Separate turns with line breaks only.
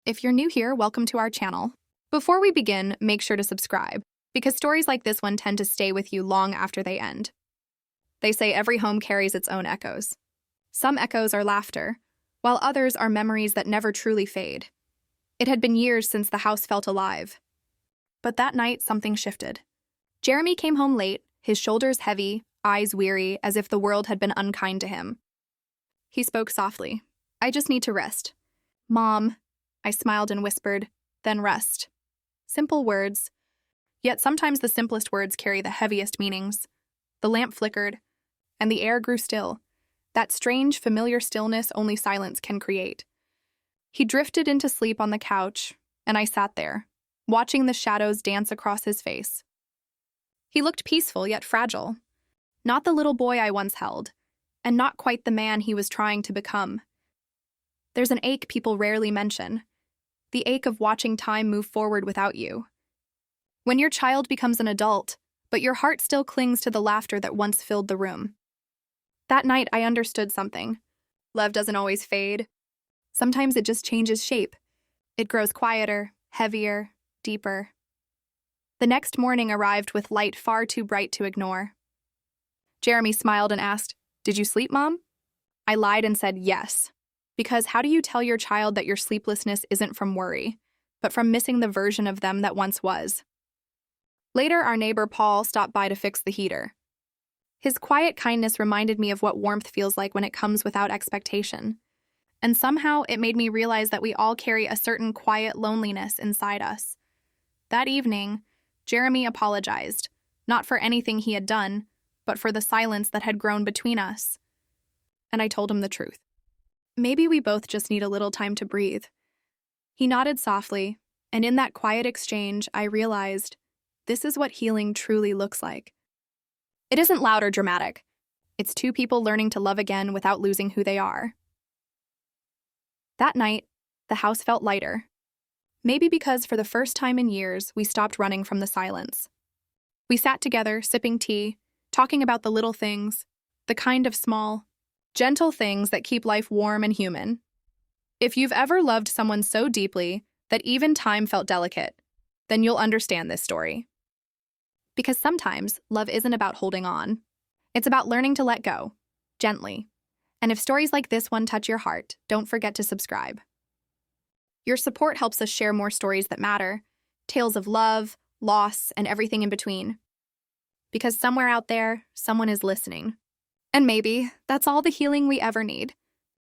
If you're new here, welcome to our channel. Before we begin, make sure to subscribe, because stories like this one tend to stay with you long after they end. They say every home carries its own echoes. Some echoes are laughter, while others are memories that never truly fade. It had been years since the house felt alive. But that night, something shifted. Jeremy came home late, his shoulders heavy, eyes weary, as if the world had been unkind to him. He spoke softly. "I just need to rest." "Mom," I smiled and whispered, "then rest." Simple words. Yet sometimes the simplest words carry the heaviest meanings. The lamp flickered, and the air grew still. That strange, familiar stillness only silence can create. He drifted into sleep on the couch, and I sat there, watching the shadows dance across his face. He looked peaceful yet fragile. Not the little boy I once held, and not quite the man he was trying to become. There's an ache people rarely mention. The ache of watching time move forward without you. When your child becomes an adult, but your heart still clings to the laughter that once filled the room. That night, I understood something. Love doesn't always fade. Sometimes it just changes shape. It grows quieter, heavier, deeper. The next morning arrived with light far too bright to ignore. Jeremy smiled and asked, "Did you sleep, Mom?" I lied and said yes. Because how do you tell your child that your sleeplessness isn't from worry, but from missing the version of them that once was? Later, our neighbor Paul stopped by to fix the heater. His quiet kindness reminded me of what warmth feels like when it comes without expectation. And somehow, it made me realize that we all carry a certain quiet loneliness inside us. That evening, Jeremy apologized, not for anything he had done, but for the silence that had grown between us. And I told him the truth. Maybe we both just need a little time to breathe. He nodded softly, and in that quiet exchange, I realized this is what healing truly looks like. It isn't loud or dramatic. It's two people learning to love again without losing who they are. That night, the house felt lighter. Maybe because for the first time in years, we stopped running from the silence. We sat together, sipping tea, talking about the little things, the kind of small, gentle things that keep life warm and human. If you've ever loved someone so deeply that even time felt delicate, then you'll understand this story. Because sometimes love isn't about holding on. It's about learning to let go, gently. And if stories like this one touch your heart, don't forget to subscribe. Your support helps us share more stories that matter, tales of love, loss, and everything in between. Because somewhere out there, someone is listening. And maybe that's all the healing we ever need.